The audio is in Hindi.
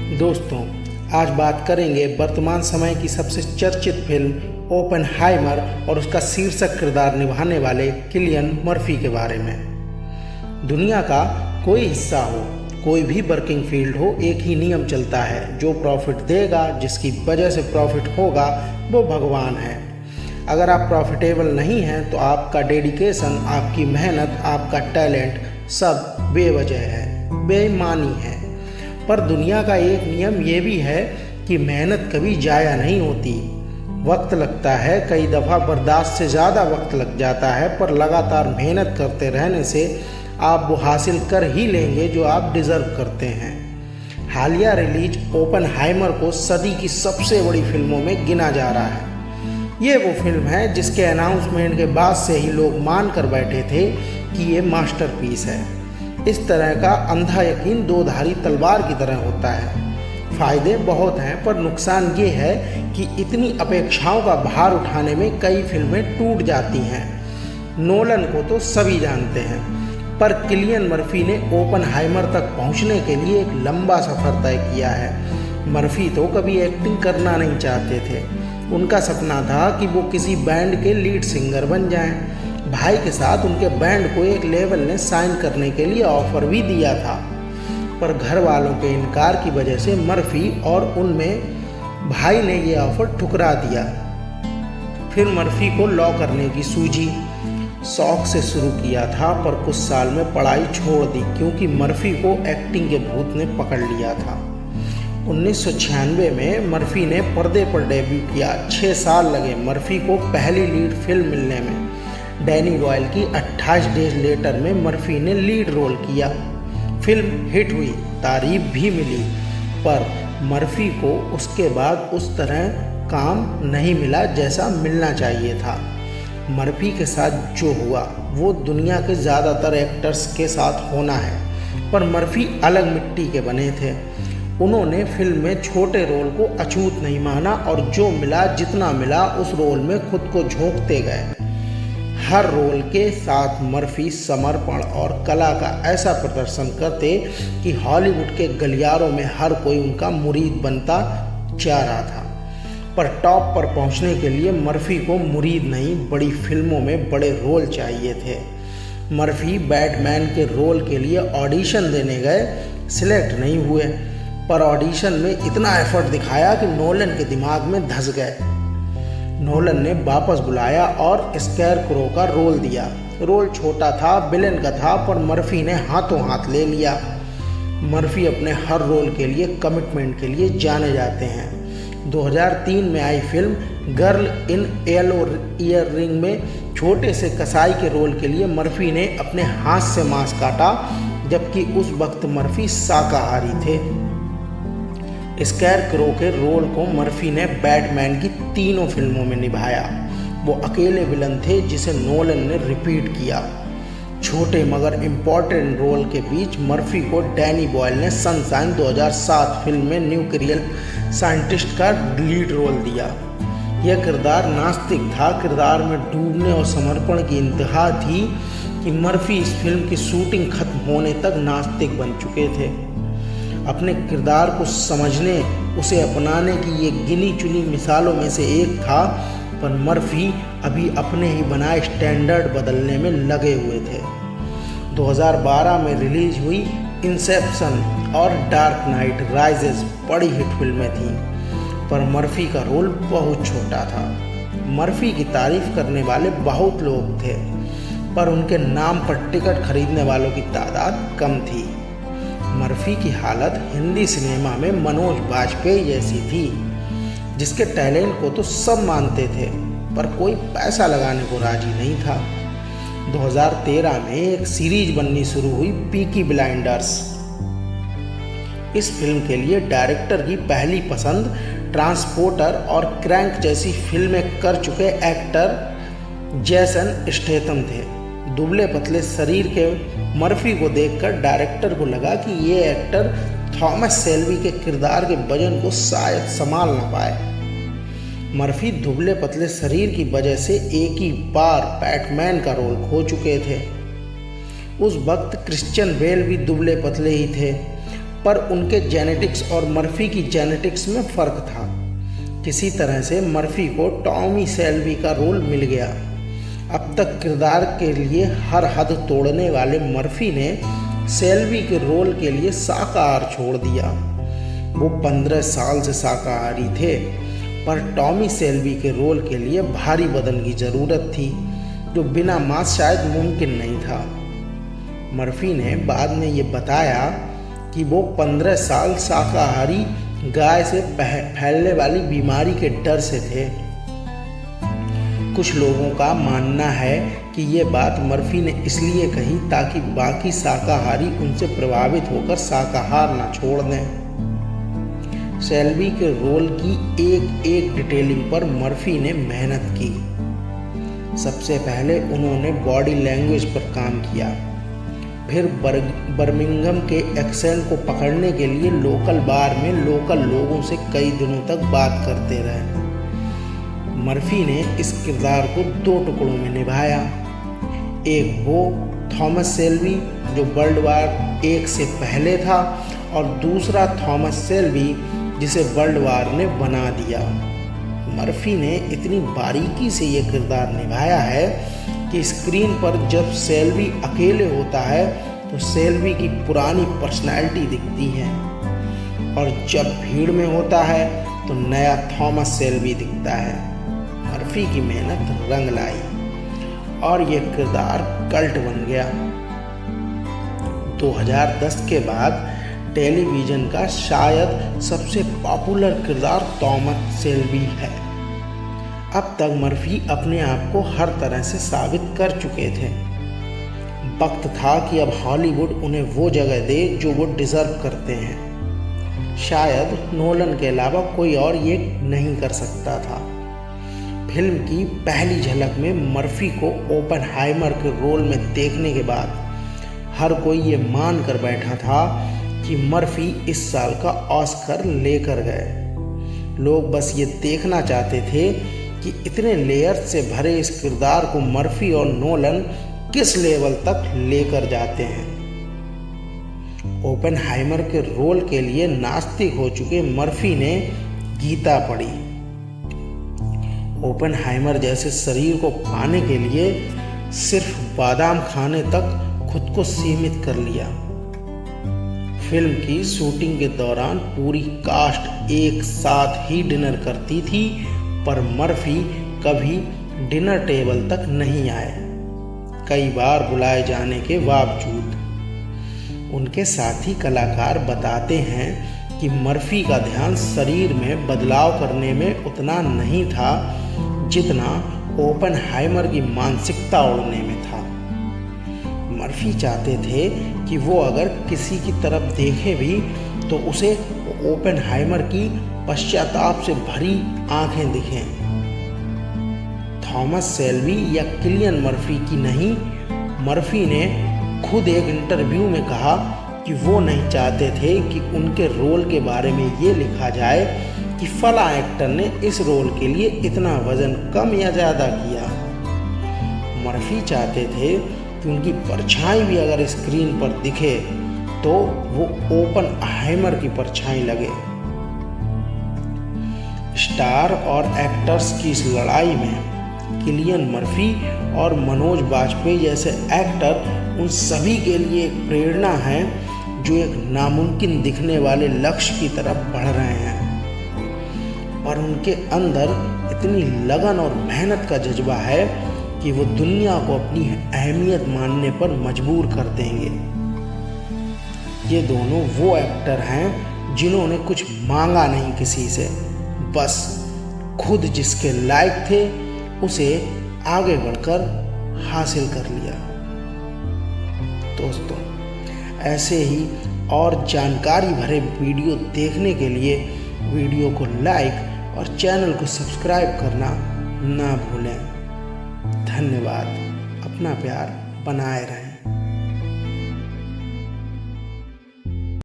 दोस्तों, आज बात करेंगे वर्तमान समय की सबसे चर्चित फिल्म ओपेनहाइमर और उसका शीर्षक किरदार निभाने वाले किलियन मर्फी के बारे में। दुनिया का कोई हिस्सा हो, कोई भी वर्किंग फील्ड हो, एक ही नियम चलता है, जो प्रॉफिट देगा, जिसकी वजह से प्रॉफिट होगा, वो भगवान है। अगर आप प्रॉफिटेबल नहीं हैं तो आपका डेडिकेशन, आपकी मेहनत, आपका टैलेंट सब बेवजह है, बेईमानी है। पर दुनिया का एक नियम ये भी है कि मेहनत कभी जाया नहीं होती। वक्त लगता है, कई दफ़ा बर्दाश्त से ज़्यादा वक्त लग जाता है, पर लगातार मेहनत करते रहने से आप वो हासिल कर ही लेंगे जो आप डिज़र्व करते हैं। हालिया रिलीज ओपेनहाइमर को सदी की सबसे बड़ी फिल्मों में गिना जा रहा है। ये वो फिल्म है जिसके अनाउंसमेंट के बाद से ही लोग मान कर बैठे थे कि ये मास्टरपीस है। इस तरह का अंधा यकीन दो धारी तलवार की तरह होता है। फ़ायदे बहुत हैं, पर नुकसान ये है कि इतनी अपेक्षाओं का भार उठाने में कई फिल्में टूट जाती हैं। नोलन को तो सभी जानते हैं, पर किलियन मर्फी ने ओपेनहाइमर तक पहुंचने के लिए एक लंबा सफ़र तय किया है। मर्फी तो कभी एक्टिंग करना नहीं चाहते थे। उनका सपना था कि वो किसी बैंड के लीड सिंगर बन जाएं। भाई के साथ उनके बैंड को एक लेबल ने साइन करने के लिए ऑफ़र भी दिया था, पर घर वालों के इनकार की वजह से मर्फी और उनमें भाई ने ये ऑफ़र ठुकरा दिया। फिर मर्फी को लॉ करने की सूझी। शौक से शुरू किया था, पर कुछ साल में पढ़ाई छोड़ दी क्योंकि मर्फी को एक्टिंग के भूत ने पकड़ लिया था। 1996 में मर्फी ने पर्दे पर डेब्यू किया। 6 साल लगे मर्फी को पहली लीड फिल्म मिलने में। डैनी बॉयल की 28 डेज लेटर में मर्फी ने लीड रोल किया। फिल्म हिट हुई, तारीफ भी मिली, पर मर्फी को उसके बाद उस तरह काम नहीं मिला जैसा मिलना चाहिए था। मर्फी के साथ जो हुआ वो दुनिया के ज़्यादातर एक्टर्स के साथ होना है, पर मर्फी अलग मिट्टी के बने थे। उन्होंने फिल्म में छोटे रोल को अछूत नहीं माना और जो मिला, जितना मिला, उस रोल में खुद को झोंकते गए। हर रोल के साथ मर्फी समर्पण और कला का ऐसा प्रदर्शन करते कि हॉलीवुड के गलियारों में हर कोई उनका मुरीद बनता जा रहा था। पर टॉप पर पहुंचने के लिए मर्फी को मुरीद नहीं, बड़ी फिल्मों में बड़े रोल चाहिए थे। मर्फी बैटमैन के रोल के लिए ऑडिशन देने गए, सिलेक्ट नहीं हुए, पर ऑडिशन में इतना एफर्ट दिखाया कि नोलन के दिमाग में धंस गए। नोलन ने वापस बुलाया और स्कैरक्रो का रोल दिया। रोल छोटा था, विलेन का था, पर मर्फी ने हाथों हाथ ले लिया। मर्फी अपने हर रोल के लिए कमिटमेंट के लिए जाने जाते हैं। 2003 में आई film girl in yellow earring में छोटे से कसाई के रोल के लिए मर्फी ने अपने हाथ से मांस काटा, जबकि उस वक्त मर्फी शाकाहारी थे। स्कैरक्रो के रोल को मर्फी ने बैटमैन की तीनों फिल्मों में निभाया। वो अकेले विलन थे जिसे नोलन ने रिपीट किया। छोटे मगर इम्पॉर्टेंट रोल के बीच मर्फी को डैनी बॉयल ने सनशाइन 2007 फिल्म में न्यूक्लियर साइंटिस्ट का लीड रोल दिया। यह किरदार नास्तिक था। किरदार में डूबने और समर्पण की इंतहा थी कि मर्फी इस फिल्म की शूटिंग खत्म होने तक नास्तिक बन चुके थे। अपने किरदार को समझने, उसे अपनाने की ये गिनी चुनी मिसालों में से एक था, पर मर्फी अभी अपने ही बनाए स्टैंडर्ड बदलने में लगे हुए थे। 2012 में रिलीज हुई इंसेप्शन और डार्क नाइट राइजेस बड़ी हिट फिल्में थीं, पर मर्फी का रोल बहुत छोटा था। मर्फी की तारीफ करने वाले बहुत लोग थे, पर उनके नाम पर टिकट खरीदने वालों की तादाद कम थी। मर्फी की हालत हिंदी सिनेमा में मनोज बाजपेयी जैसी थी, जिसके टैलेंट को तो सब मानते थे, पर कोई पैसा लगाने को राजी नहीं था। 2013 में एक सीरीज बननी शुरू हुई, पीकी ब्लाइंडर्स। इस फिल्म के लिए डायरेक्टर की पहली पसंद ट्रांसपोर्टर और क्रैंक जैसी फिल्में कर चुके एक्टर जेसन स्टेथम थे। दुबले पतले शरीर के मर्फी को देखकर डायरेक्टर को लगा कि ये एक्टर थॉमस शेल्बी के किरदार के वजन को शायद संभाल न पाए। मर्फी दुबले पतले शरीर की वजह से एक ही बार बैटमैन का रोल खो चुके थे। उस वक्त क्रिश्चियन बेल भी दुबले पतले ही थे, पर उनके जेनेटिक्स और मर्फी की जेनेटिक्स में फ़र्क था। किसी तरह से मर्फी को टॉमी शेल्बी का रोल मिल गया। अब तक किरदार के लिए हर हद तोड़ने वाले मर्फी ने शेल्बी के रोल के लिए शाकाहार छोड़ दिया। वो 15 साल से शाकाहारी थे, पर टॉमी शेल्बी के रोल के लिए भारी बदन की ज़रूरत थी, जो बिना मांस शायद मुमकिन नहीं था। मर्फी ने बाद में ये बताया कि वो 15 साल शाकाहारी गाय से फैलने वाली बीमारी के डर से थे। कुछ लोगों का मानना है कि ये बात मर्फी ने इसलिए कही ताकि बाकी शाकाहारी उनसे प्रभावित होकर शाकाहार न छोड़ दें। शेल्बी के रोल की एक एक डिटेलिंग पर मर्फी ने मेहनत की। सबसे पहले उन्होंने बॉडी लैंग्वेज पर काम किया, फिर बर्मिंघम के एक्सेंट को पकड़ने के लिए लोकल बार में लोकल लोगों से कई दिनों तक बात करते रहे। मर्फी ने इस किरदार को 2 टुकड़ों में निभाया। एक वो थॉमस शेल्बी जो वर्ल्ड वार 1 से पहले था, और दूसरा थॉमस शेल्बी जिसे वर्ल्ड वार ने बना दिया। मर्फी ने इतनी बारीकी से ये किरदार निभाया है कि स्क्रीन पर जब शेल्बी अकेले होता है तो शेल्बी की पुरानी पर्सनैलिटी दिखती है, और जब भीड़ में होता है तो नया थॉमस शेल्बी दिखता है। मर्फी की मेहनत रंग लाई और ये किरदार कल्ट बन गया। 2010 के बाद टेलीविज़न का शायद सबसे पॉपुलर किरदार थॉमस शेल्बी है। अब तक मर्फी अपने आप को हर तरह से साबित कर चुके थे। वक्त था कि अब हॉलीवुड उन्हें वो जगह दे जो वो डिज़र्व करते हैं। शायद नोलन के अलावा कोई और ये नहीं कर सकता था। फिल्म की पहली झलक में मर्फी को ओपेनहाइमर के रोल में देखने के बाद हर कोई ये मान कर बैठा था कि मर्फी इस साल का ऑस्कर लेकर गए। लोग बस ये देखना चाहते थे कि इतने लेयर्स से भरे इस किरदार को मर्फी और नोलन किस लेवल तक लेकर जाते हैं। ओपेनहाइमर के रोल के लिए नास्तिक हो चुके मर्फी ने गीता पढ़ी। ओपेनहाइमर जैसे शरीर को पाने के लिए सिर्फ बादाम खाने तक खुद को सीमित कर लिया। फिल्म की शूटिंग के दौरान पूरी कास्ट एक साथ ही डिनर करती थी, पर मर्फी कभी डिनर टेबल तक नहीं आए, कई बार बुलाए जाने के बावजूद। उनके साथी कलाकार बताते हैं कि मर्फी का ध्यान शरीर में बदलाव करने में उतना नहीं था जितना ओपेनहाइमर की मानसिकता ओढ़ने में था। मर्फी चाहते थे कि वो अगर किसी की तरफ देखे भी तो उसे ओपेनहाइमर की पश्चाताप से भरी आंखें दिखें। थॉमस शेल्बी या किलियन मर्फी की नहीं, मर्फी ने खुद एक इंटरव्यू में कहा कि वो नहीं चाहते थे कि उनके रोल के बारे में ये लिखा जाए कि फला एक्टर ने इस रोल के लिए इतना वजन कम या ज़्यादा किया। मर्फी चाहते थे कि उनकी परछाई भी अगर स्क्रीन पर दिखे तो वो ओपेनहाइमर की परछाई लगे। स्टार और एक्टर्स की इस लड़ाई में किलियन मर्फी और मनोज बाजपेयी जैसे एक्टर उन सभी के लिए एक प्रेरणा है जो एक नामुमकिन दिखने वाले लक्ष्य की तरफ बढ़ रहे हैं, पर उनके अंदर इतनी लगन और मेहनत का जज्बा है कि वो दुनिया को अपनी अहमियत मानने पर मजबूर कर देंगे। ये दोनों वो एक्टर हैं जिन्होंने कुछ मांगा नहीं किसी से, बस खुद जिसके लायक थे उसे आगे बढ़कर हासिल कर लिया। दोस्तों, ऐसे ही और जानकारी भरे वीडियो देखने के लिए वीडियो को लाइक और चैनल को सब्सक्राइब करना ना भूलें। धन्यवाद। अपना प्यार बनाए रहें।